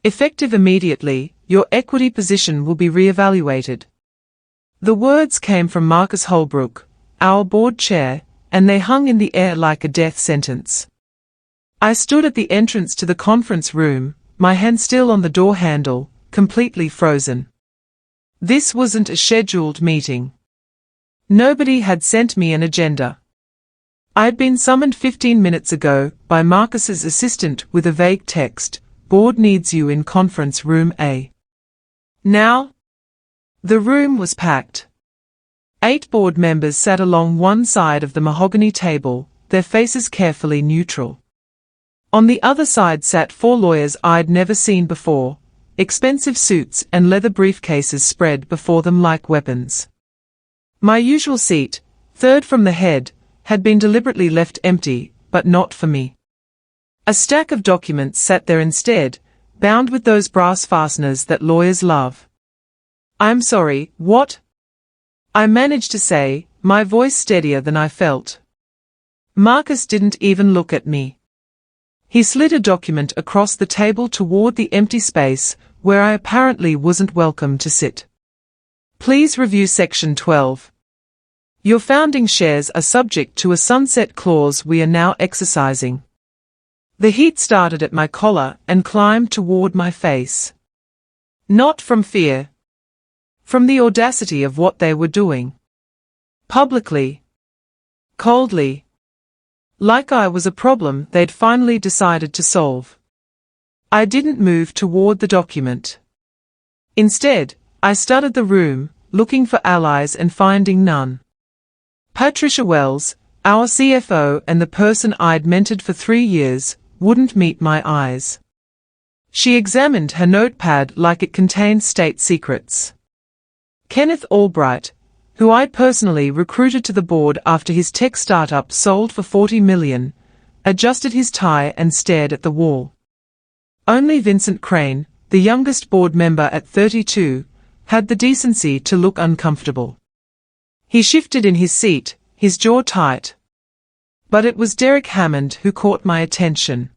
Effective immediately, your equity position will be reevaluated. The words came from Marcus Holbrook, our board chair, and they hung in the air like a death sentence. I stood at the entrance to the conference room, my hand still on the door handle, completely frozen. This wasn't a scheduled meeting. Nobody had sent me an agenda. I'd been summoned 15 minutes ago by Marcus's assistant with a vague text, "Board needs you in conference room A." Now? The room was packed. 8 board members sat along one side of the mahogany table, their faces carefully neutral. On the other side sat 4 lawyers I'd never seen before, expensive suits and leather briefcases spread before them like weapons. My usual seat, third from the head, had been deliberately left empty, but not for me. A stack of documents sat there instead, bound with those brass fasteners that lawyers love. "I'm sorry, what?" I managed to say, my voice steadier than I felt. Marcus didn't even look at me. He slid a document across the table toward the empty space, where I apparently wasn't welcome to sit. "Please review Section 12. Your founding shares are subject to a sunset clause we are now exercising." The heat started at my collar and climbed toward my face. Not from fear. From the audacity of what they were doing. Publicly. Coldly. Like I was a problem they'd finally decided to solve. I didn't move toward the document. Instead, I studied the room, looking for allies and finding none. Patricia Wells, our CFO and the person I'd mentored for 3 years, wouldn't meet my eyes. She examined her notepad like it contained state secrets. Kenneth Albright, who I'd personally recruited to the board after his tech startup sold for $40 million, adjusted his tie and stared at the wall. Only Vincent Crane, the youngest board member at 32, had the decency to look uncomfortable. He shifted in his seat, his jaw tight. But it was Derek Hammond who caught my attention.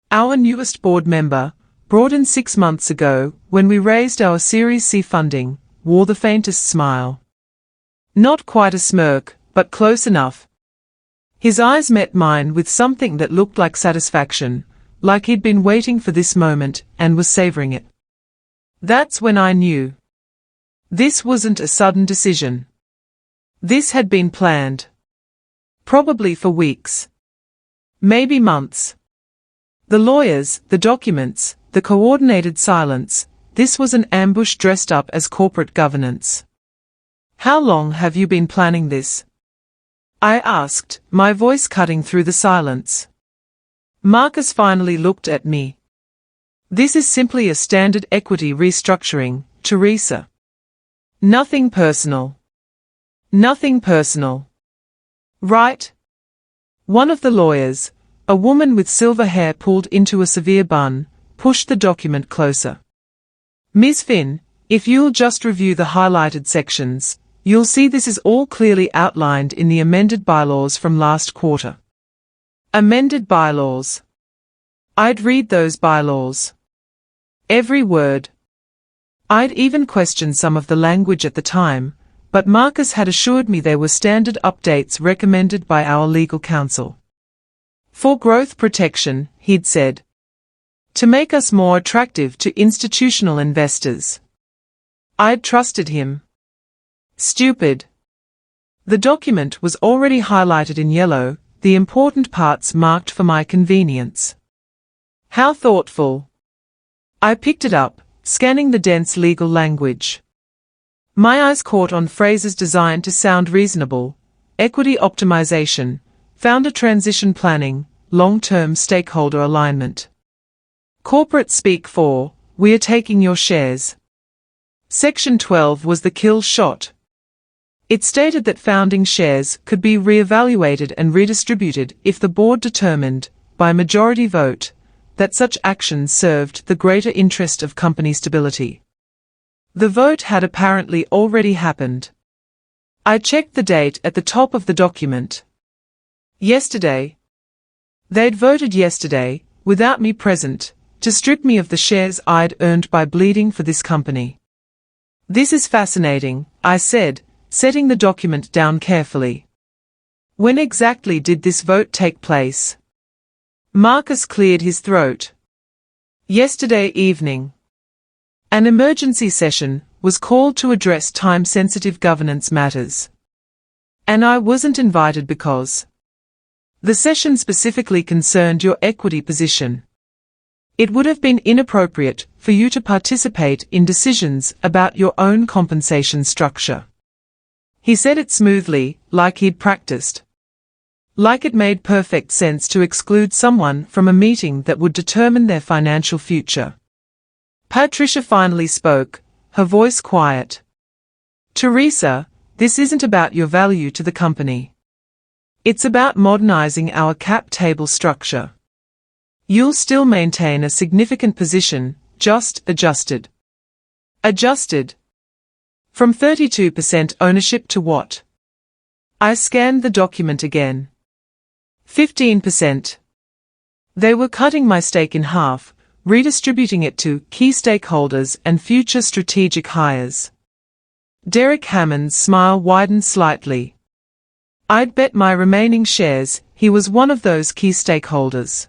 Our newest board member, brought in 6 months ago when we raised our Series C funding, wore the faintest smile. Not quite a smirk, but close enough. His eyes met mine with something that looked like satisfaction, like he'd been waiting for this moment and was savoring it. That's when I knew. This wasn't a sudden decision. This had been planned. Probably for weeks. Maybe months. The lawyers, the documents, the coordinated silence, this was an ambush dressed up as corporate governance. "How long have you been planning this?" I asked, my voice cutting through the silence. Marcus finally looked at me. "This is simply a standard equity restructuring, Teresa. Nothing personal. Nothing personal. Right?" One of the lawyers, a woman with silver hair pulled into a severe bun, pushed the document closer. "Ms. Finn, if you'll just review the highlighted sections, you'll see this is all clearly outlined in the amended bylaws from last quarter." Amended bylaws. I'd read those bylaws. Every word. I'd even questioned some of the language at the time, but Marcus had assured me they were standard updates recommended by our legal counsel. "For growth protection," he'd said. "To make us more attractive to institutional investors." I'd trusted him. Stupid. The document was already highlighted in yellow, the important parts marked for my convenience. How thoughtful. I picked it up, scanning the dense legal language. My eyes caught on phrases designed to sound reasonable: equity optimization, founder transition planning, long-term stakeholder alignment. Corporate speak for, "We are taking your shares." Section 12 was the kill shot. It stated that founding shares could be reevaluated and redistributed if the board determined, by majority vote, that such actions served the greater interest of company stability. The vote had apparently already happened. I checked the date at the top of the document. Yesterday. They'd voted yesterday, without me present, to strip me of the shares I'd earned by bleeding for this company. This is fascinating, I said, setting the document down carefully. When exactly did this vote take place? Marcus cleared his throat. Yesterday evening. An emergency session was called to address time-sensitive governance matters. And I wasn't invited because the session specifically concerned your equity position. It would have been inappropriate for you to participate in decisions about your own compensation structure. He said it smoothly, like he'd practiced. Like it made perfect sense to exclude someone from a meeting that would determine their financial future. Patricia finally spoke, her voice quiet. Teresa, this isn't about your value to the company. It's about modernizing our cap table structure. You'll still maintain a significant position, just adjusted. Adjusted? From 32% ownership to what? I scanned the document again. 15%. They were cutting my stake in half, redistributing it to key stakeholders and future strategic hires. Derek Hammond's smile widened slightly. I'd bet my remaining shares he was one of those key stakeholders.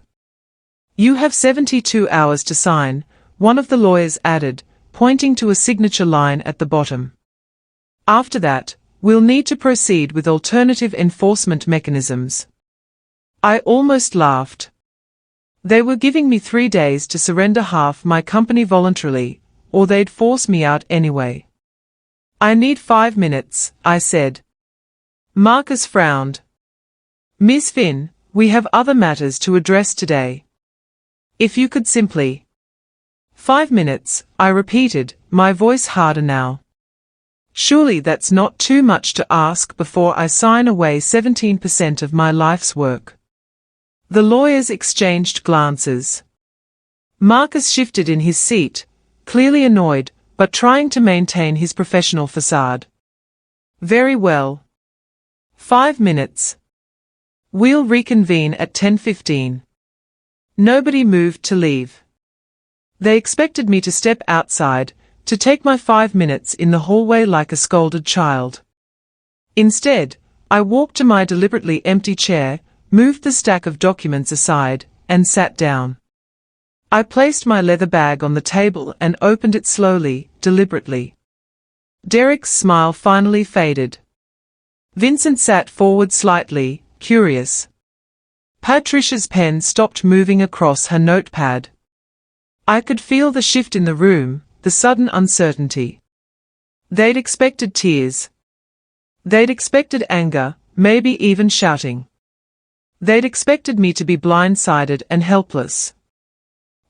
You have 72 hours to sign, one of the lawyers added, pointing to a signature line at the bottom. After that, we'll need to proceed with alternative enforcement mechanisms. I almost laughed. They were giving me 3 days to surrender half my company voluntarily, or they'd force me out anyway. I need 5 minutes, I said. Marcus frowned. Ms. Finn, we have other matters to address today. If you could simply. 5 minutes, I repeated, my voice harder now. Surely that's not too much to ask before I sign away 17% of my life's work. The lawyers exchanged glances. Marcus shifted in his seat, clearly annoyed, but trying to maintain his professional facade. Very well. 5 minutes. We'll reconvene at 10:15. Nobody moved to leave. They expected me to step outside, to take my 5 minutes in the hallway like a scolded child. Instead, I walked to my deliberately empty chair, moved the stack of documents aside, and sat down. I placed my leather bag on the table and opened it slowly, deliberately. Derek's smile finally faded. Vincent sat forward slightly, curious. Patricia's pen stopped moving across her notepad. I could feel the shift in the room, the sudden uncertainty. They'd expected tears. They'd expected anger, maybe even shouting. They'd expected me to be blindsided and helpless.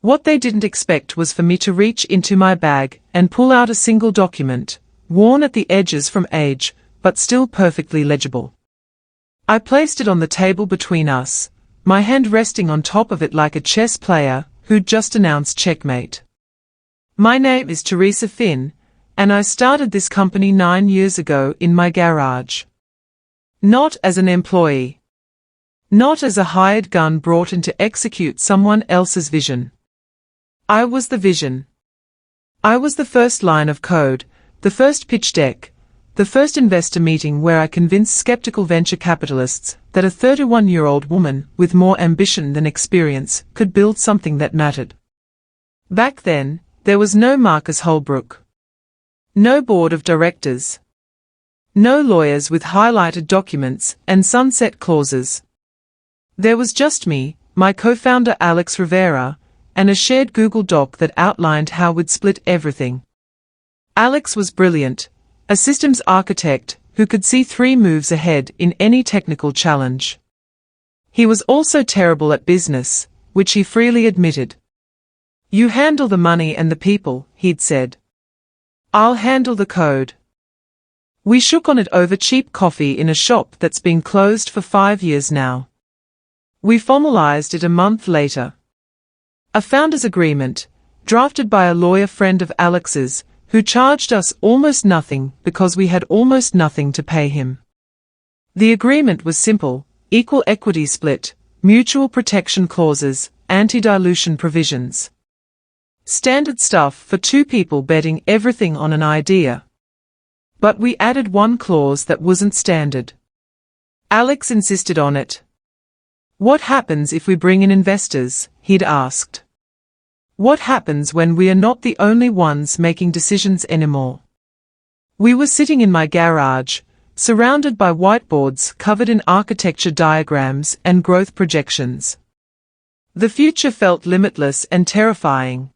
What they didn't expect was for me to reach into my bag and pull out a single document, worn at the edges from age, but still perfectly legible. I placed it on the table between us, my hand resting on top of it like a chess player who'd just announced checkmate. My name is Teresa Finn, and I started this company 9 years ago in my garage. Not as an employee. Not as a hired gun brought in to execute someone else's vision. I was the vision. I was the first line of code, the first pitch deck, the first investor meeting where I convinced skeptical venture capitalists that a 31-year-old woman with more ambition than experience could build something that mattered. Back then, there was no Marcus Holbrook. No board of directors. No lawyers with highlighted documents and sunset clauses. There was just me, my co-founder Alex Rivera, and a shared Google Doc that outlined how we'd split everything. Alex was brilliant, a systems architect who could see 3 moves ahead in any technical challenge. He was also terrible at business, which he freely admitted. You handle the money and the people, he'd said. I'll handle the code. We shook on it over cheap coffee in a shop that's been closed for 5 years now. We formalized it a month later. A founder's agreement, drafted by a lawyer friend of Alex's, who charged us almost nothing because we had almost nothing to pay him. The agreement was simple: equal equity split, mutual protection clauses, anti-dilution provisions. Standard stuff for two people betting everything on an idea. But we added one clause that wasn't standard. Alex insisted on it. What happens if we bring in investors? He'd asked. What happens when we are not the only ones making decisions anymore? We were sitting in my garage, surrounded by whiteboards covered in architecture diagrams and growth projections. The future felt limitless and terrifying.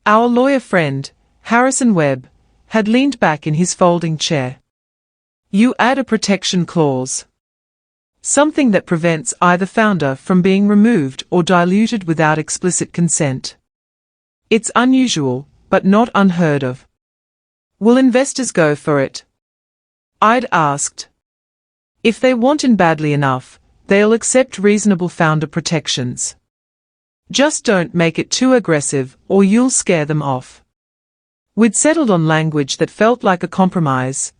Our lawyer friend, Harrison Webb, had leaned back in his folding chair. You add a protection clause. Something that prevents either founder from being removed or diluted without explicit consent. It's unusual, but not unheard of. Will investors go for it? I'd asked. If they want in badly enough, they'll accept reasonable founder protections. Just don't make it too aggressive or you'll scare them off. We'd settled on language that felt like a compromise.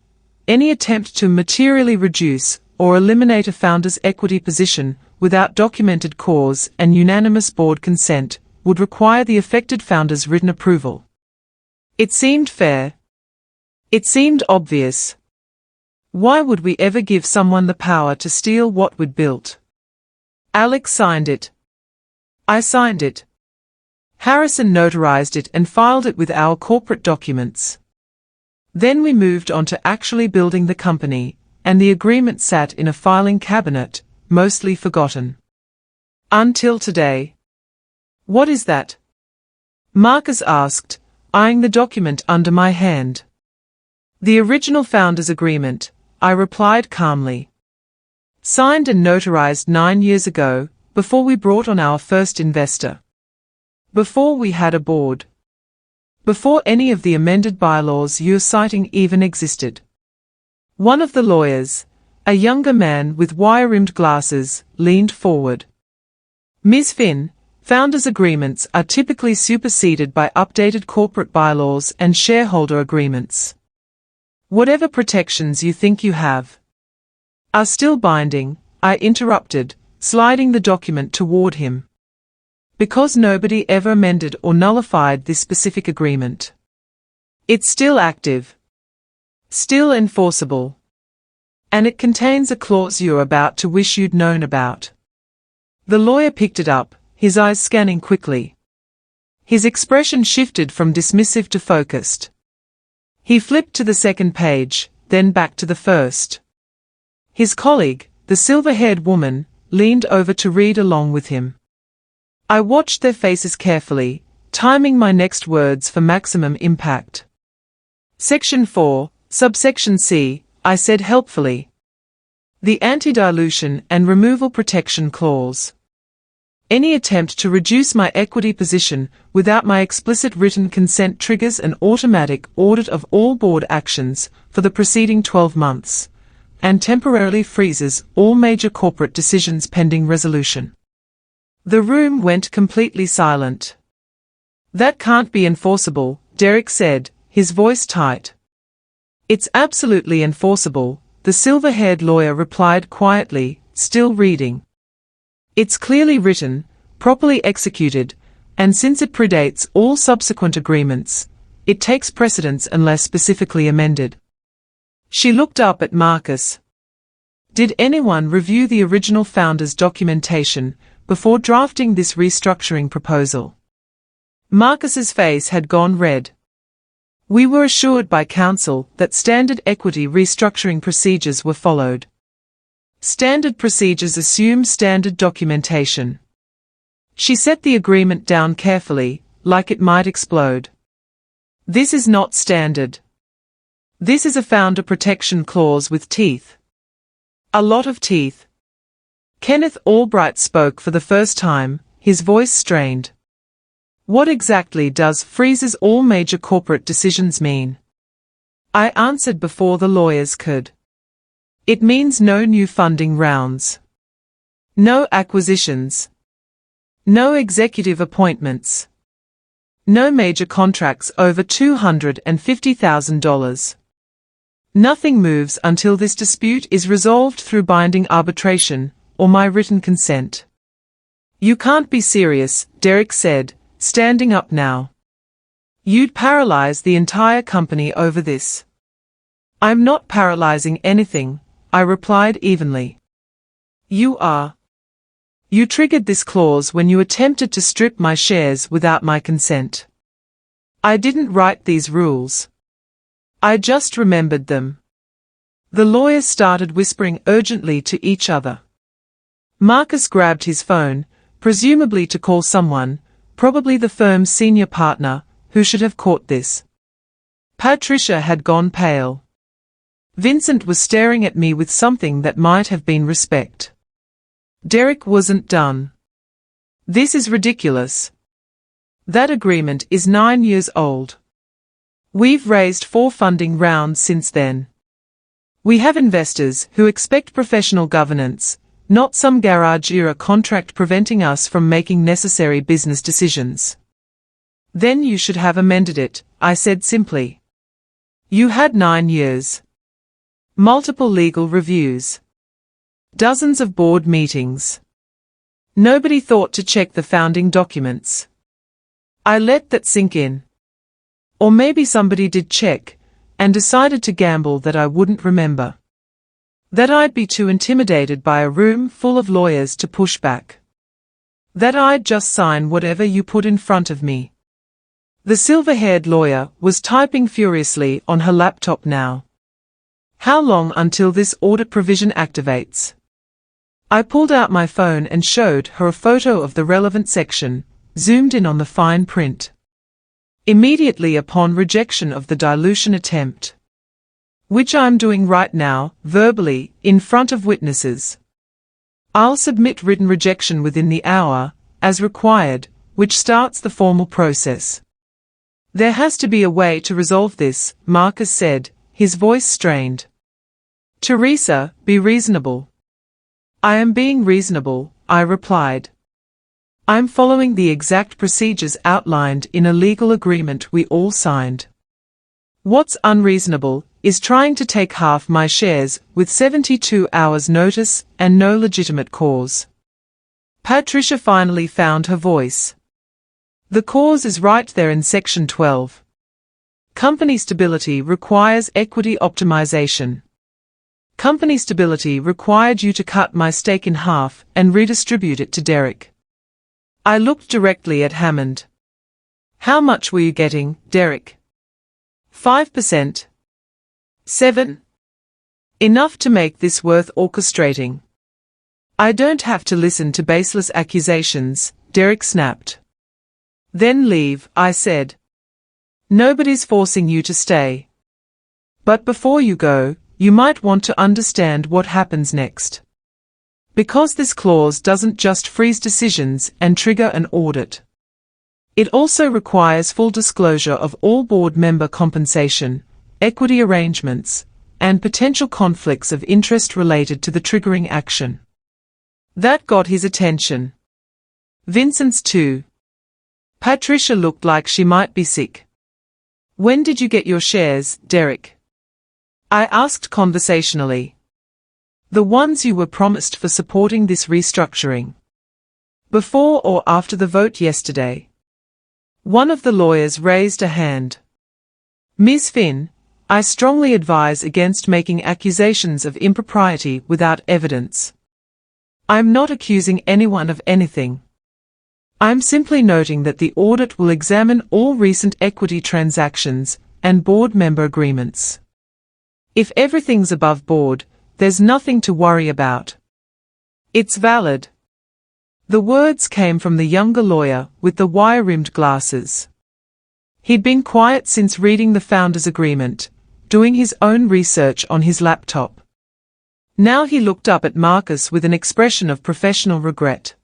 Any attempt to materially reduce or eliminate a founder's equity position without documented cause and unanimous board consent would require the affected founder's written approval. It seemed fair. It seemed obvious. Why would we ever give someone the power to steal what we'd built? Alex signed it. I signed it. Harrison notarized it and filed it with our corporate documents. Then we moved on to actually building the company, and the agreement sat in a filing cabinet, mostly forgotten. Until today. What is that? Marcus asked, eyeing the document under my hand. The original founders' agreement, I replied calmly. Signed and notarized 9 years ago, before we brought on our first investor. Before we had a board. Before any of the amended bylaws you're citing even existed. One of the lawyers, a younger man with wire-rimmed glasses, leaned forward. Ms. Finn, founders' agreements are typically superseded by updated corporate bylaws and shareholder agreements. Whatever protections you think you have are still binding, I interrupted, sliding the document toward him. Because nobody ever amended or nullified this specific agreement. It's still active. Still enforceable. And it contains a clause you're about to wish you'd known about. The lawyer picked it up, his eyes scanning quickly. His expression shifted from dismissive to focused. He flipped to the second page, then back to the first. His colleague, the silver-haired woman, leaned over to read along with him. I watched their faces carefully, timing my next words for maximum impact. Section 4, subsection C, I said helpfully. The anti-dilution and removal protection clause. Any attempt to reduce my equity position without my explicit written consent triggers an automatic audit of all board actions for the preceding 12 months, and temporarily freezes all major corporate decisions pending resolution. The room went completely silent. That can't be enforceable, Derek said, his voice tight. It's absolutely enforceable, the silver-haired lawyer replied quietly, still reading. It's clearly written, properly executed, and since it predates all subsequent agreements, it takes precedence unless specifically amended. She looked up at Marcus. Did anyone review the original founder's documentation before drafting this restructuring proposal? Marcus's face had gone red. We were assured by counsel that standard equity restructuring procedures were followed. Standard procedures assume standard documentation. She set the agreement down carefully, like it might explode. This is not standard. This is a founder protection clause with teeth. A lot of teeth. Kenneth Albright spoke for the first time, his voice strained. What exactly does freezes all major corporate decisions mean? I answered before the lawyers could. It means no new funding rounds. No acquisitions. No executive appointments. No major contracts over $250,000. Nothing moves until this dispute is resolved through binding arbitration, or my written consent. You can't be serious, Derek said, standing up now. You'd paralyze the entire company over this. I'm not paralyzing anything, I replied evenly. You are. You triggered this clause when you attempted to strip my shares without my consent. I didn't write these rules. I just remembered them. The lawyers started whispering urgently to each other. Marcus grabbed his phone, presumably to call someone, probably the firm's senior partner, who should have caught this. Patricia had gone pale. Vincent was staring at me with something that might have been respect. Derek wasn't done. This is ridiculous. That agreement is 9 years old. We've raised 4 funding rounds since then. We have investors who expect professional governance, not some garage-era contract preventing us from making necessary business decisions. Then you should have amended it, I said simply. You had 9 years. Multiple legal reviews. Dozens of board meetings. Nobody thought to check the founding documents. I let that sink in. Or maybe somebody did check, and decided to gamble that I wouldn't remember. That I'd be too intimidated by a room full of lawyers to push back. That I'd just sign whatever you put in front of me. The silver-haired lawyer was typing furiously on her laptop now. How long until this audit provision activates? I pulled out my phone and showed her a photo of the relevant section, zoomed in on the fine print. Immediately upon rejection of the dilution attempt. Which I'm doing right now, verbally, in front of witnesses. I'll submit written rejection within the hour, as required, which starts the formal process. There has to be a way to resolve this, Marcus said, his voice strained. Teresa, be reasonable. I am being reasonable, I replied. I'm following the exact procedures outlined in a legal agreement we all signed. What's unreasonable is trying to take half my shares with 72 hours notice and no legitimate cause. Patricia finally found her voice. The cause is right there in Section 12. Company stability requires equity optimization. Company stability required you to cut my stake in half and redistribute it to Derek. I looked directly at Hammond. How much were you getting, Derek? 5%. 7. Enough to make this worth orchestrating. I don't have to listen to baseless accusations, Derek snapped. Then leave, I said. Nobody's forcing you to stay. But before you go, you might want to understand what happens next. Because this clause doesn't just freeze decisions and trigger an audit. It also requires full disclosure of all board member compensation, equity arrangements, and potential conflicts of interest related to the triggering action. That got his attention. Vincent's too. Patricia looked like she might be sick. When did you get your shares, Derek? I asked conversationally. The ones you were promised for supporting this restructuring. Before or after the vote yesterday? One of the lawyers raised a hand. Ms. Finn, I strongly advise against making accusations of impropriety without evidence. I'm not accusing anyone of anything. I'm simply noting that the audit will examine all recent equity transactions and board member agreements. If everything's above board, there's nothing to worry about. It's valid. The words came from the younger lawyer with the wire-rimmed glasses. He'd been quiet since reading the founder's agreement, doing his own research on his laptop. Now he looked up at Marcus with an expression of professional regret.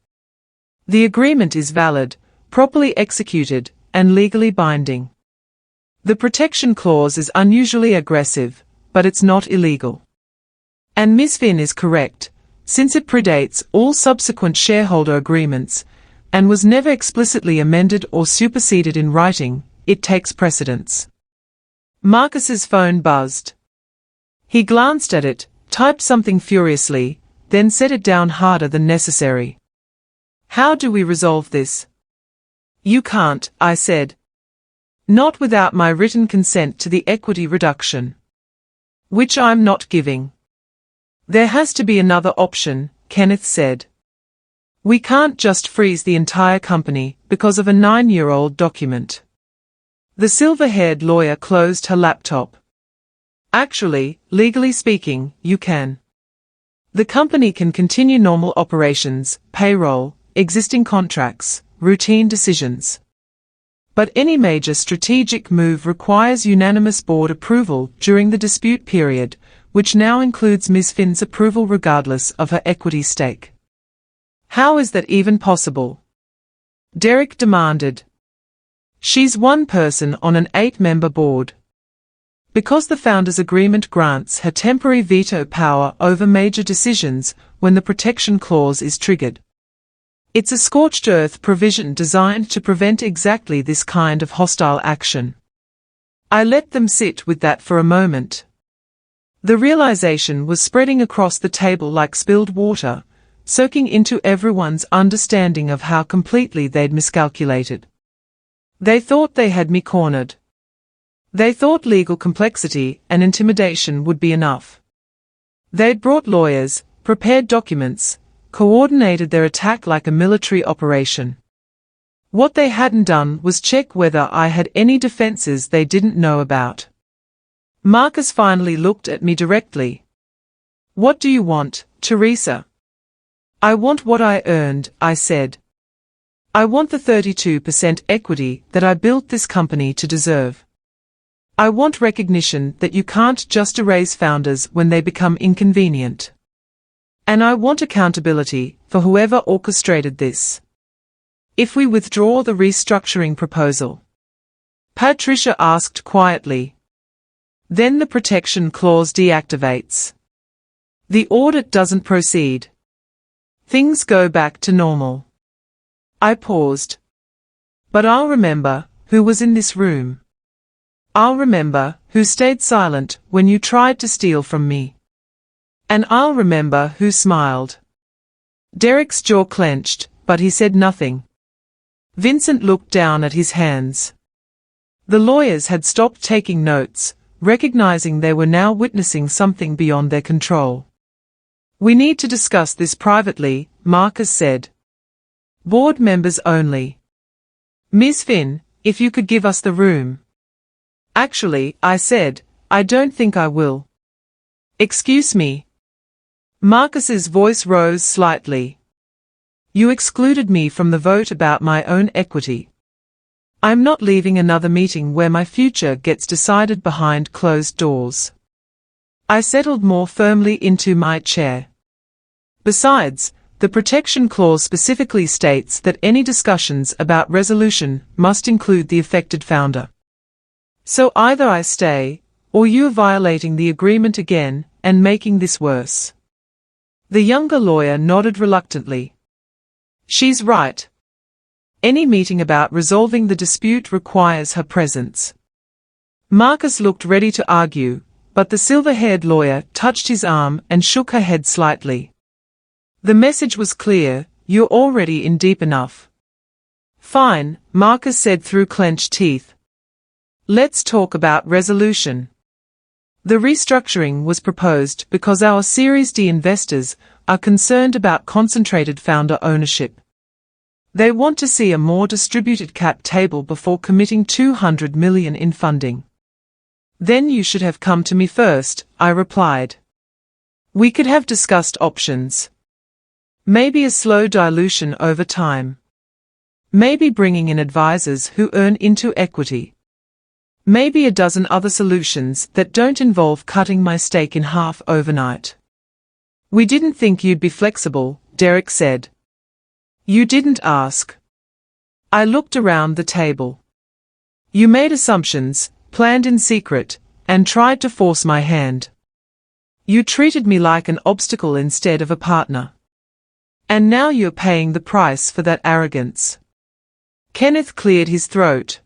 The agreement is valid, properly executed, and legally binding. The protection clause is unusually aggressive, but it's not illegal. And Ms. Finn is correct, since it predates all subsequent shareholder agreements, and was never explicitly amended or superseded in writing, it takes precedence. Marcus's phone buzzed. He glanced at it, typed something furiously, then set it down harder than necessary. How do we resolve this? You can't, I said. Not without my written consent to the equity reduction. Which I'm not giving. There has to be another option, Kenneth said. We can't just freeze the entire company because of a 9-year-old document. The silver-haired lawyer closed her laptop. Actually, legally speaking, you can. The company can continue normal operations, payroll, existing contracts, routine decisions. But any major strategic move requires unanimous board approval during the dispute period, which now includes Ms. Finn's approval regardless of her equity stake. How is that even possible? Derek demanded. She's one person on an 8-member board. Because the founders' agreement grants her temporary veto power over major decisions when the protection clause is triggered. It's a scorched earth provision designed to prevent exactly this kind of hostile action. I let them sit with that for a moment. The realization was spreading across the table like spilled water, soaking into everyone's understanding of how completely they'd miscalculated. They thought they had me cornered. They thought legal complexity and intimidation would be enough. They'd brought lawyers, prepared documents, coordinated their attack like a military operation. What they hadn't done was check whether I had any defenses they didn't know about. Marcus finally looked at me directly. What do you want, Teresa? I want what I earned, I said. I want the 32% equity that I built this company to deserve. I want recognition that you can't just erase founders when they become inconvenient. And I want accountability for whoever orchestrated this. If we withdraw the restructuring proposal, Patricia asked quietly, then the protection clause deactivates. The audit doesn't proceed. Things go back to normal. I paused. But I'll remember who was in this room. I'll remember who stayed silent when you tried to steal from me. And I'll remember who smiled. Derek's jaw clenched, but he said nothing. Vincent looked down at his hands. The lawyers had stopped taking notes, recognizing they were now witnessing something beyond their control. We need to discuss this privately, Marcus said. Board members only. Ms. Finn, if you could give us the room. Actually, I said, I don't think I will. Excuse me. Marcus's voice rose slightly. You excluded me from the vote about my own equity. I'm not leaving another meeting where my future gets decided behind closed doors. I settled more firmly into my chair. Besides, the protection clause specifically states that any discussions about resolution must include the affected founder. So either I stay, or you are violating the agreement again and making this worse. The younger lawyer nodded reluctantly. She's right. Any meeting about resolving the dispute requires her presence. Marcus looked ready to argue, but the silver-haired lawyer touched his arm and shook her head slightly. The message was clear, you're already in deep enough. Fine, Marcus said through clenched teeth. Let's talk about resolution. The restructuring was proposed because our Series D investors are concerned about concentrated founder ownership. They want to see a more distributed cap table before committing $200 million in funding. Then you should have come to me first, I replied. We could have discussed options. Maybe a slow dilution over time. Maybe bringing in advisors who earn into equity. Maybe a dozen other solutions that don't involve cutting my stake in half overnight. We didn't think you'd be flexible, Derek said. You didn't ask. I looked around the table. You made assumptions, planned in secret, and tried to force my hand. You treated me like an obstacle instead of a partner. And now you're paying the price for that arrogance. Kenneth cleared his throat.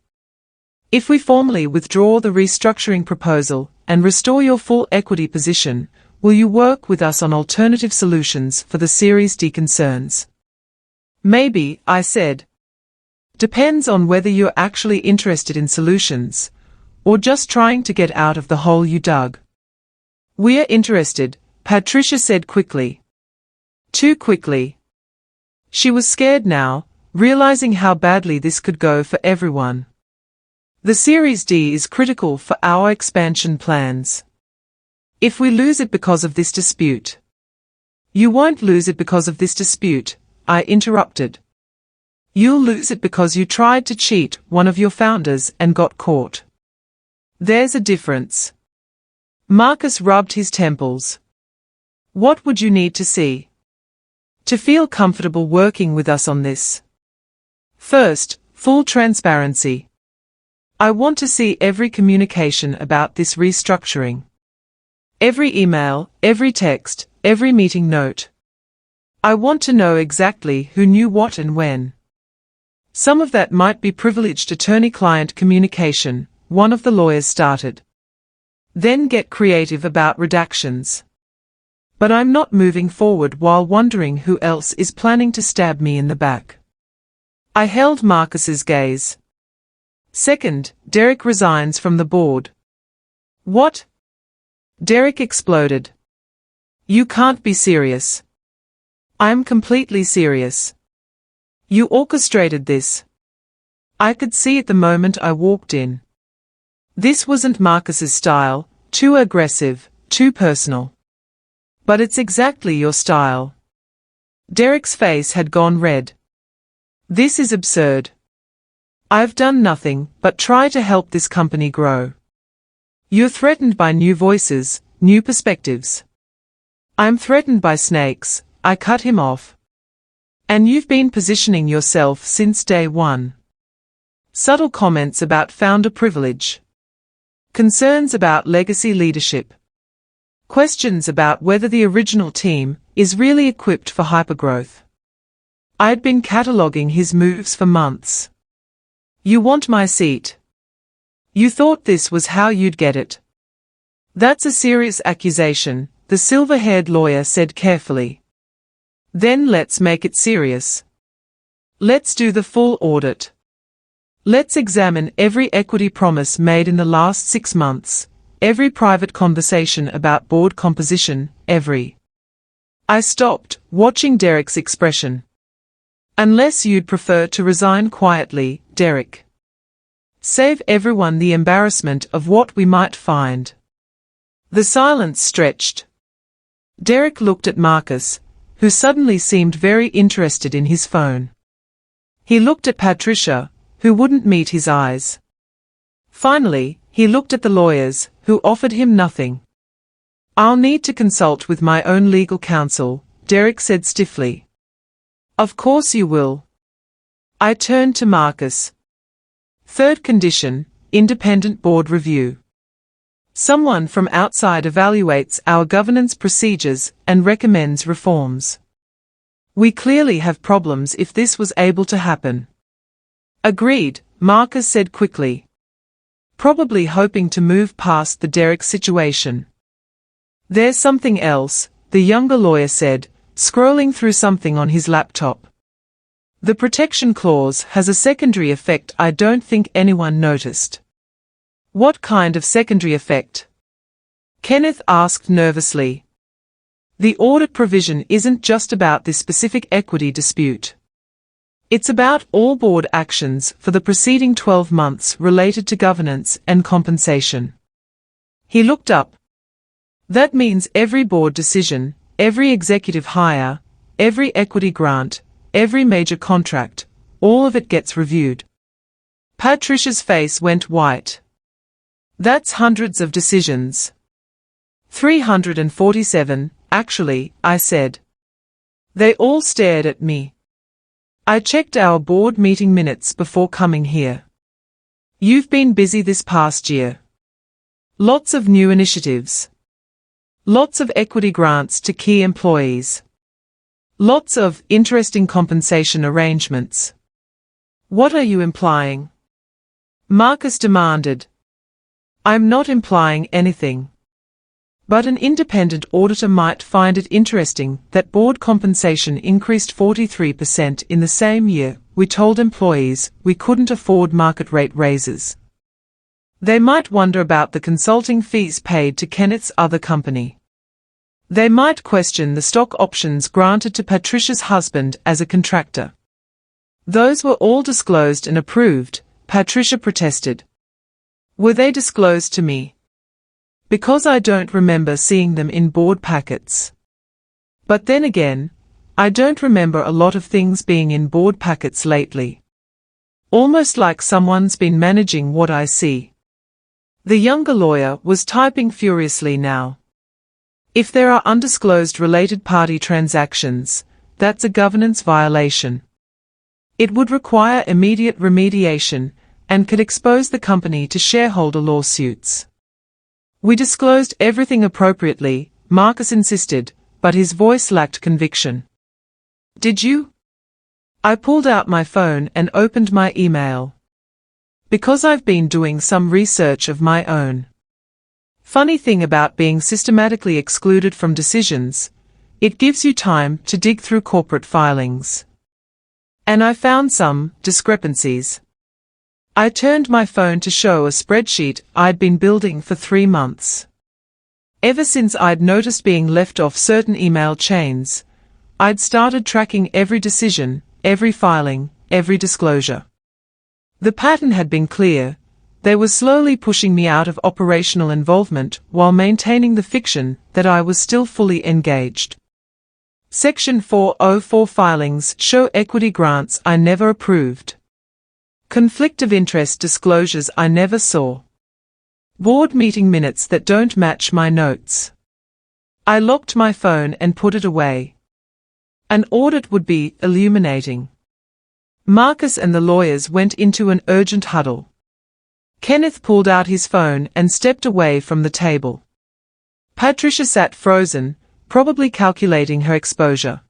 If we formally withdraw the restructuring proposal and restore your full equity position, will you work with us on alternative solutions for the Series D concerns? Maybe, I said. depends on whether you're actually interested in solutions, or just trying to get out of the hole you dug. We're interested, Patricia said quickly. Too quickly. She was scared now, realizing how badly this could go for everyone. The Series D is critical for our expansion plans. If we lose it because of this dispute. You won't lose it because of this dispute, I interrupted. You'll lose it because you tried to cheat one of your founders and got caught. There's a difference. Marcus rubbed his temples. What would you need to see to feel comfortable working with us on this? First, full transparency. I want to see every communication about this restructuring. Every email, every text, every meeting note. I want to know exactly who knew what and when. Some of that might be privileged attorney-client communication, one of the lawyers started. Then get creative about redactions. But I'm not moving forward while wondering who else is planning to stab me in the back. I held Marcus's gaze. Second, Derek resigns from the board. What? Derek exploded. You can't be serious. I'm completely serious. You orchestrated this. I could see it the moment I walked in. This wasn't Marcus's style, too aggressive, too personal. But it's exactly your style. Derek's face had gone red. This is absurd. I've done nothing but try to help this company grow. You're threatened by new voices, new perspectives. I'm threatened by snakes, I cut him off. And you've been positioning yourself since day one. Subtle comments about founder privilege. Concerns about legacy leadership. Questions about whether the original team is really equipped for hypergrowth. I'd been cataloging his moves for months. You want my seat. You thought this was how you'd get it. That's a serious accusation, the silver-haired lawyer said carefully. Then let's make it serious. Let's do the full audit. Let's examine every equity promise made in the last 6 months, every private conversation about board composition, every. I stopped, watching Derek's expression. Unless you'd prefer to resign quietly, Derek. Save everyone the embarrassment of what we might find. The silence stretched. Derek looked at Marcus, who suddenly seemed very interested in his phone. He looked at Patricia, who wouldn't meet his eyes. Finally, he looked at the lawyers, who offered him nothing. I'll need to consult with my own legal counsel, Derek said stiffly. Of course you will. I turned to Marcus. Third condition, independent board review. Someone from outside evaluates our governance procedures and recommends reforms. We clearly have problems if this was able to happen. Agreed, Marcus said quickly. Probably hoping to move past the Derek situation. There's something else, the younger lawyer said, scrolling through something on his laptop. The protection clause has a secondary effect I don't think anyone noticed. What kind of secondary effect? Kenneth asked nervously. The audit provision isn't just about this specific equity dispute. It's about all board actions for the preceding 12 months related to governance and compensation. He looked up. That means every board decision, every executive hire, every equity grant, every major contract, all of it gets reviewed. Patricia's face went white. That's hundreds of decisions. 347, actually, I said. They all stared at me. I checked our board meeting minutes before coming here. You've been busy this past year. Lots of new initiatives. Lots of equity grants to key employees. Lots of interesting compensation arrangements. What are you implying? Marcus demanded. I'm not implying anything. But an independent auditor might find it interesting that board compensation increased 43% in the same year. We told employees we couldn't afford market rate raises. They might wonder about the consulting fees paid to Kenneth's other company. They might question the stock options granted to Patricia's husband as a contractor. Those were all disclosed and approved, Patricia protested. Were they disclosed to me? Because I don't remember seeing them in board packets. But then again, I don't remember a lot of things being in board packets lately. Almost like someone's been managing what I see. The younger lawyer was typing furiously now. If there are undisclosed related party transactions, that's a governance violation. It would require immediate remediation and could expose the company to shareholder lawsuits. We disclosed everything appropriately, Marcus insisted, but his voice lacked conviction. Did you? I pulled out my phone and opened my email. Because I've been doing some research of my own. Funny thing about being systematically excluded from decisions, it gives you time to dig through corporate filings. And I found some discrepancies. I turned my phone to show a spreadsheet I'd been building for 3 months. Ever since I'd noticed being left off certain email chains, I'd started tracking every decision, every filing, every disclosure. The pattern had been clear. They were slowly pushing me out of operational involvement while maintaining the fiction that I was still fully engaged. Section 404 filings show equity grants I never approved. Conflict of interest disclosures I never saw. Board meeting minutes that don't match my notes. I locked my phone and put it away. An audit would be illuminating. Marcus and the lawyers went into an urgent huddle. Kenneth pulled out his phone and stepped away from the table. Patricia sat frozen, probably calculating her exposure.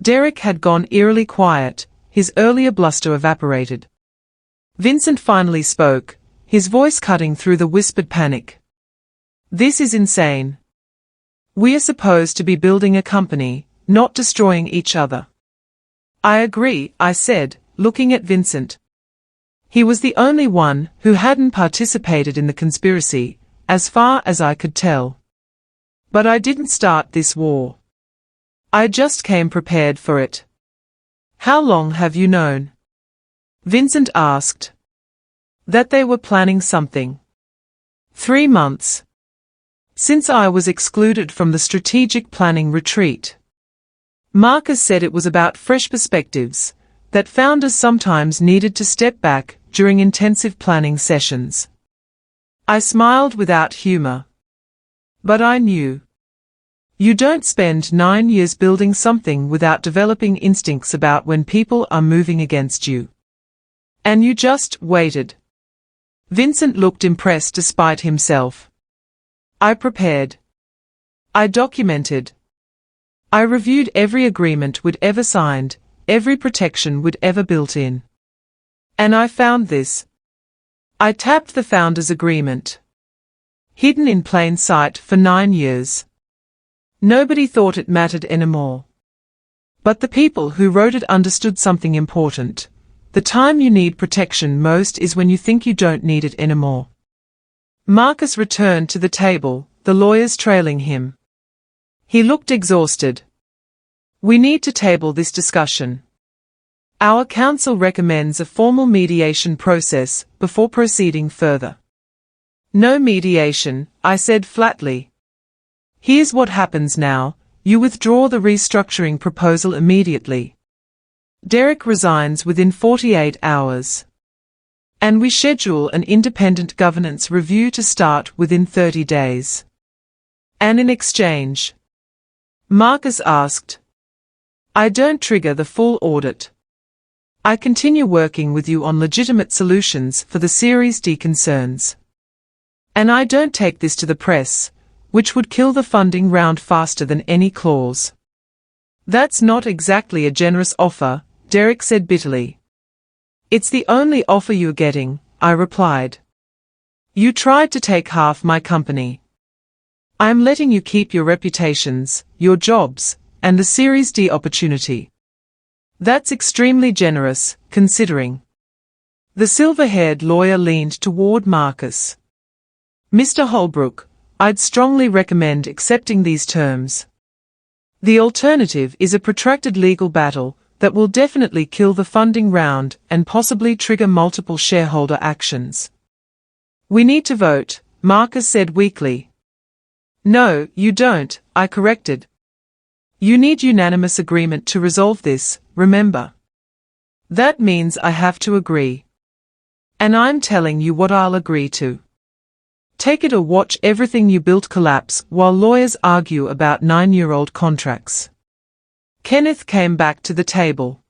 Derek had gone eerily quiet, his earlier bluster evaporated. Vincent finally spoke, his voice cutting through the whispered panic. This is insane. We are supposed to be building a company, not destroying each other. I agree, I said, looking at Vincent. He was the only one who hadn't participated in the conspiracy, as far as I could tell. But I didn't start this war. I just came prepared for it. How long have you known? Vincent asked. That they were planning something. 3 months. Since I was excluded from the strategic planning retreat. Marcus said it was about fresh perspectives, that founders sometimes needed to step back during intensive planning sessions. I smiled without humor. But I knew. You don't spend 9 years building something without developing instincts about when people are moving against you. And you just waited. Vincent looked impressed despite himself. I prepared. I documented. I reviewed every agreement we'd ever signed, every protection we'd ever built in. And I found this. I tapped the founder's agreement. Hidden in plain sight for 9 years. Nobody thought it mattered anymore. But the people who wrote it understood something important. The time you need protection most is when you think you don't need it anymore. Marcus returned to the table, the lawyers trailing him. He looked exhausted. We need to table this discussion. Our counsel recommends a formal mediation process before proceeding further. No mediation, I said flatly. Here's what happens now, you withdraw the restructuring proposal immediately. Derek resigns within 48 hours. And we schedule an independent governance review to start within 30 days. And in exchange? Marcus asked. I don't trigger the full audit. I continue working with you on legitimate solutions for the Series D concerns. And I don't take this to the press, which would kill the funding round faster than any clause. That's not exactly a generous offer, Derek said bitterly. It's the only offer you're getting, I replied. You tried to take half my company. I'm letting you keep your reputations, your jobs, and the Series D opportunity. That's extremely generous, considering. The silver-haired lawyer leaned toward Marcus. Mr. Holbrook, I'd strongly recommend accepting these terms. The alternative is a protracted legal battle that will definitely kill the funding round and possibly trigger multiple shareholder actions. We need to vote, Marcus said weakly. No, you don't, I corrected. You need unanimous agreement to resolve this, remember. That means I have to agree. And I'm telling you what I'll agree to. Take it or watch everything you built collapse while lawyers argue about 9-year-old contracts. Kenneth came back to the table.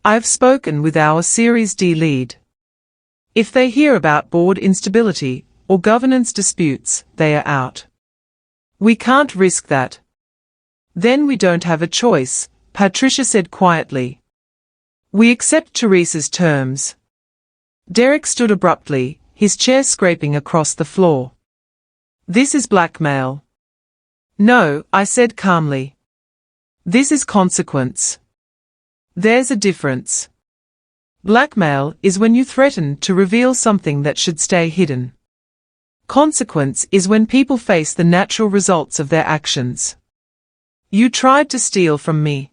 I've spoken with our Series D lead. If they hear about board instability or governance disputes, they are out. We can't risk that. Then we don't have a choice, Patricia said quietly. We accept Teresa's terms. Derek stood abruptly, his chair scraping across the floor. This is blackmail. No, I said calmly. This is consequence. There's a difference. Blackmail is when you threaten to reveal something that should stay hidden. Consequence is when people face the natural results of their actions. You tried to steal from me.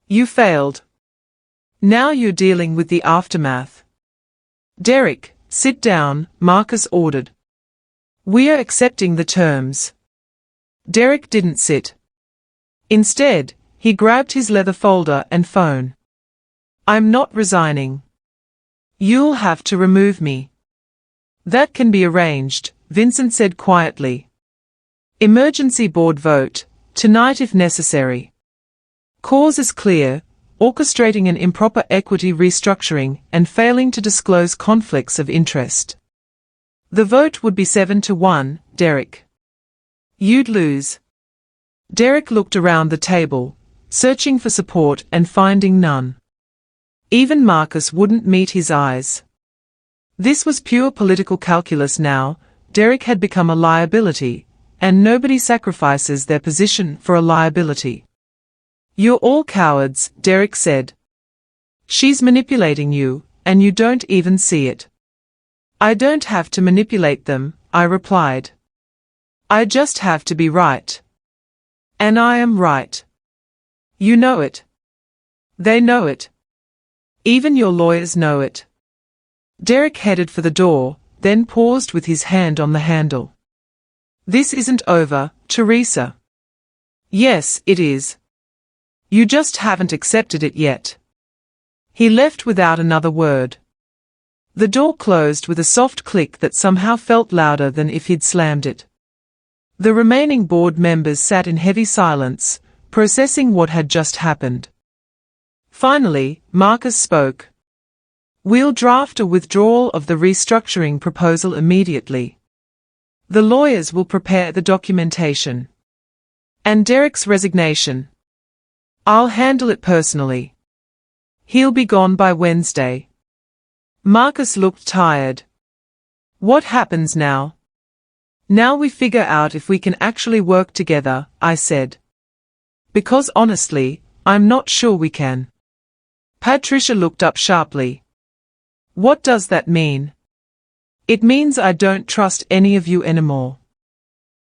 You failed. Now you're dealing with the aftermath. Derek, sit down, Marcus ordered. We are accepting the terms. Derek didn't sit. Instead, he grabbed his leather folder and phone. I'm not resigning. You'll have to remove me. That can be arranged, Vincent said quietly. Emergency board vote, tonight if necessary. Cause is clear, orchestrating an improper equity restructuring and failing to disclose conflicts of interest. The vote would be 7-1, Derek. You'd lose. Derek looked around the table, searching for support and finding none. Even Marcus wouldn't meet his eyes. This was pure political calculus now. Derek had become a liability, and nobody sacrifices their position for a liability. You're all cowards, Derek said. She's manipulating you, and you don't even see it. I don't have to manipulate them, I replied. I just have to be right. And I am right. You know it. They know it. Even your lawyers know it. Derek headed for the door, then paused with his hand on the handle. This isn't over, Teresa. Yes, it is. You just haven't accepted it yet. He left without another word. The door closed with a soft click that somehow felt louder than if he'd slammed it. The remaining board members sat in heavy silence, processing what had just happened. Finally, Marcus spoke. We'll draft a withdrawal of the restructuring proposal immediately. The lawyers will prepare the documentation. And Derek's resignation. I'll handle it personally. He'll be gone by Wednesday. Marcus looked tired. What happens now? Now we figure out if we can actually work together, I said. Because honestly, I'm not sure we can. Patricia looked up sharply. What does that mean? It means I don't trust any of you anymore.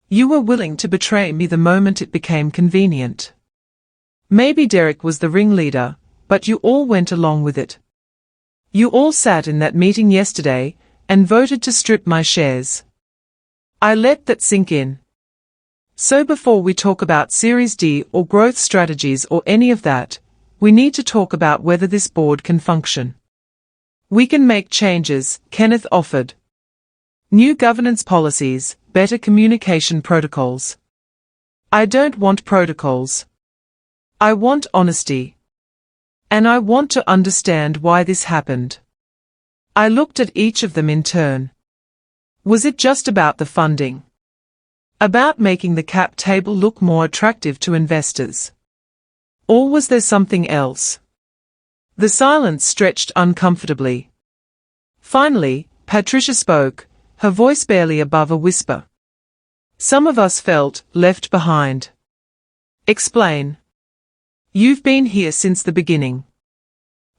You were willing to betray me the moment it became convenient. Maybe Derek was the ringleader, but you all went along with it. You all sat in that meeting yesterday and voted to strip my shares. I let that sink in. So before we talk about Series D or growth strategies or any of that, we need to talk about whether this board can function. We can make changes, Kenneth offered. New governance policies, better communication protocols. I don't want protocols. I want honesty. And I want to understand why this happened. I looked at each of them in turn. Was it just about the funding? About making the cap table look more attractive to investors? Or was there something else? The silence stretched uncomfortably. Finally, Patricia spoke, her voice barely above a whisper. Some of us felt left behind. Explain. You've been here since the beginning.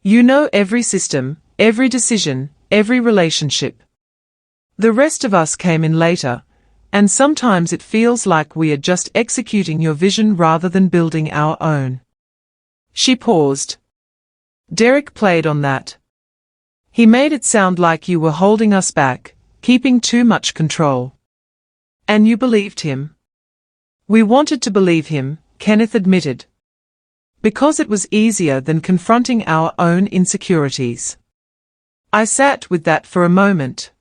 You know every system, every decision, every relationship. The rest of us came in later, and sometimes it feels like we are just executing your vision rather than building our own. She paused. Derek played on that. He made it sound like you were holding us back, keeping too much control. And you believed him. We wanted to believe him, Kenneth admitted. Because it was easier than confronting our own insecurities. I sat with that for a moment.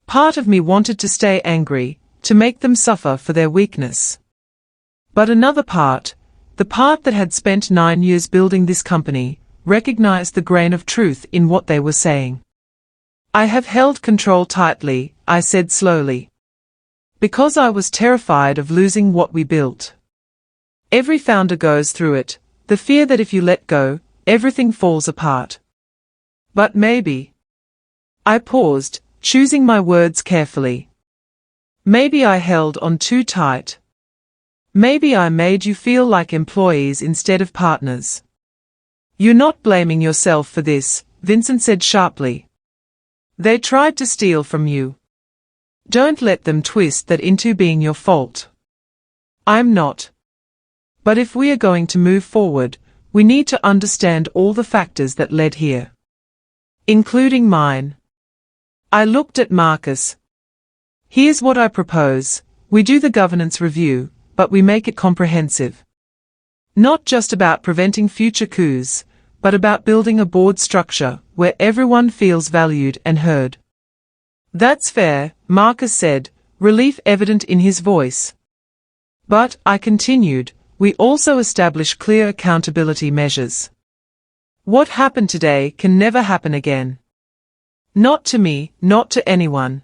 Part of me wanted to stay angry, to make them suffer for their weakness. But another part, the part that had spent 9 years building this company, recognized the grain of truth in what they were saying. I have held control tightly, I said slowly. Because I was terrified of losing what we built. Every founder goes through it, the fear that if you let go, everything falls apart. But maybe. I paused, choosing my words carefully. Maybe I held on too tight. Maybe I made you feel like employees instead of partners. You're not blaming yourself for this, Vincent said sharply. They tried to steal from you. Don't let them twist that into being your fault. I'm not. But if we are going to move forward, we need to understand all the factors that led here. Including mine. I looked at Marcus. Here's what I propose. We do the governance review, but we make it comprehensive. Not just about preventing future coups, but about building a board structure where everyone feels valued and heard. That's fair, Marcus said, relief evident in his voice. But, I continued, we also establish clear accountability measures. What happened today can never happen again. Not to me, not to anyone.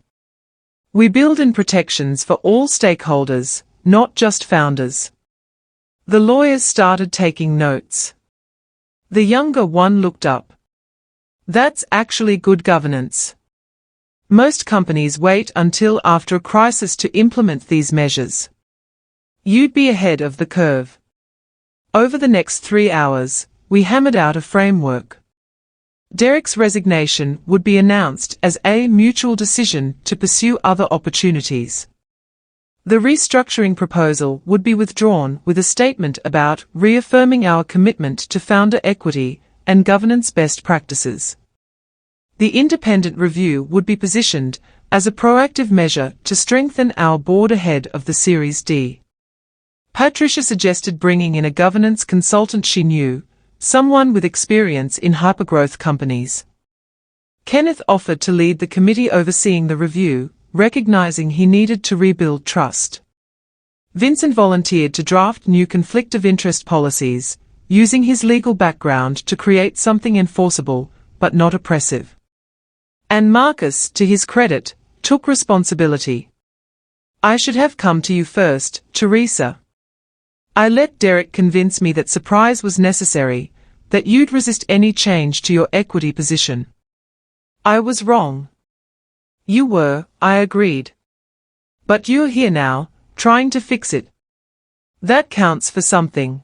We build in protections for all stakeholders, not just founders. The lawyers started taking notes. The younger one looked up. That's actually good governance. Most companies wait until after a crisis to implement these measures. You'd be ahead of the curve. Over the next 3 hours, we hammered out a framework. Derek's resignation would be announced as a mutual decision to pursue other opportunities. The restructuring proposal would be withdrawn with a statement about reaffirming our commitment to founder equity and governance best practices. The independent review would be positioned as a proactive measure to strengthen our board ahead of the Series D. Patricia suggested bringing in a governance consultant she knew, someone with experience in hypergrowth companies. Kenneth offered to lead the committee overseeing the review, recognizing he needed to rebuild trust. Vincent volunteered to draft new conflict of interest policies, using his legal background to create something enforceable, but not oppressive. And Marcus, to his credit, took responsibility. I should have come to you first, Teresa. I let Derek convince me that surprise was necessary, that you'd resist any change to your equity position. I was wrong. You were, I agreed. But you're here now, trying to fix it. That counts for something.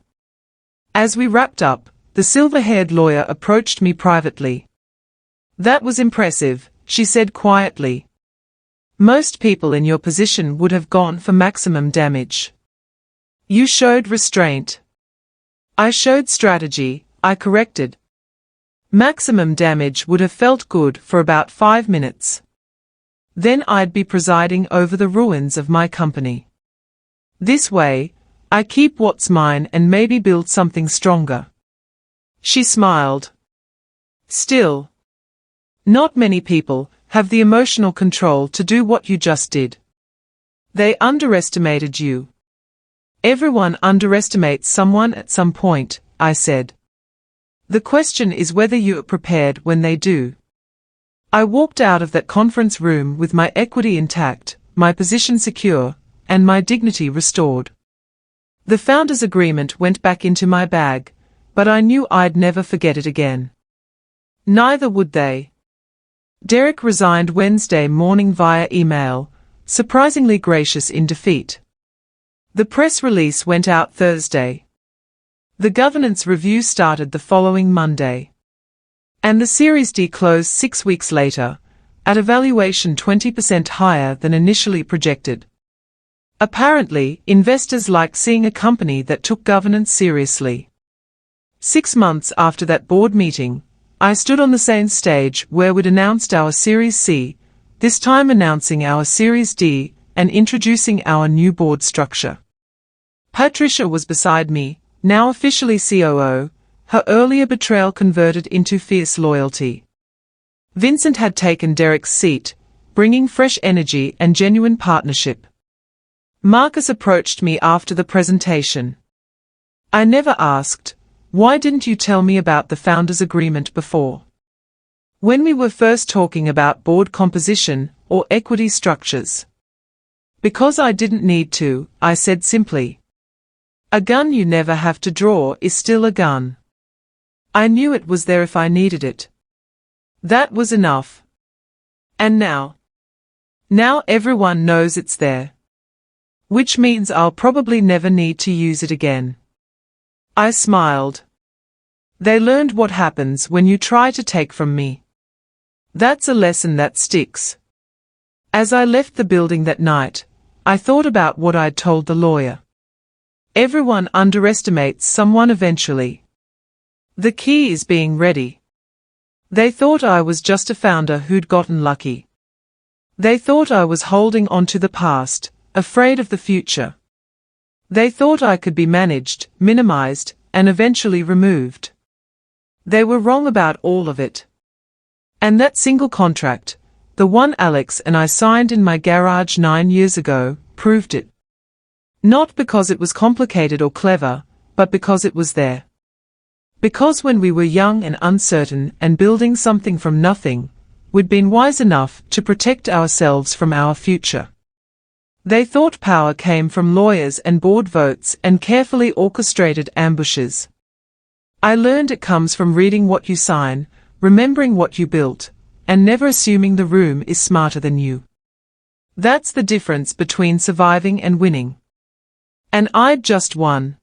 As we wrapped up, the silver-haired lawyer approached me privately. That was impressive, she said quietly. Most people in your position would have gone for maximum damage. You showed restraint. I showed strategy, I corrected. Maximum damage would have felt good for about 5 minutes. Then I'd be presiding over the ruins of my company. This way, I keep what's mine and maybe build something stronger. She smiled. Still, not many people have the emotional control to do what you just did. They underestimated you. Everyone underestimates someone at some point, I said. The question is whether you are prepared when they do. I walked out of that conference room with my equity intact, my position secure, and my dignity restored. The founders' agreement went back into my bag, but I knew I'd never forget it again. Neither would they. Derek resigned Wednesday morning via email, surprisingly gracious in defeat. The press release went out Thursday. The governance review started the following Monday. And the Series D closed 6 weeks later, at a valuation 20% higher than initially projected. Apparently, investors like seeing a company that took governance seriously. 6 months after that board meeting, I stood on the same stage where we'd announced our Series C, this time announcing our Series D and introducing our new board structure. Patricia was beside me, now officially COO, her earlier betrayal converted into fierce loyalty. Vincent had taken Derek's seat, bringing fresh energy and genuine partnership. Marcus approached me after the presentation. I never asked, "Why didn't you tell me about the founders' agreement before?" When we were first talking about board composition or equity structures. Because I didn't need to, I said simply. A gun you never have to draw is still a gun. I knew it was there if I needed it. That was enough. And now? Now everyone knows it's there. Which means I'll probably never need to use it again. I smiled. They learned what happens when you try to take from me. That's a lesson that sticks. As I left the building that night, I thought about what I'd told the lawyer. Everyone underestimates someone eventually. The key is being ready. They thought I was just a founder who'd gotten lucky. They thought I was holding on to the past, afraid of the future. They thought I could be managed, minimized, and eventually removed. They were wrong about all of it. And that single contract, the one Alex and I signed in my garage 9 years ago, proved it. Not because it was complicated or clever, but because it was there. Because when we were young and uncertain and building something from nothing, we'd been wise enough to protect ourselves from our future. They thought power came from lawyers and board votes and carefully orchestrated ambushes. I learned it comes from reading what you sign, remembering what you built, and never assuming the room is smarter than you. That's the difference between surviving and winning. And I'd just won.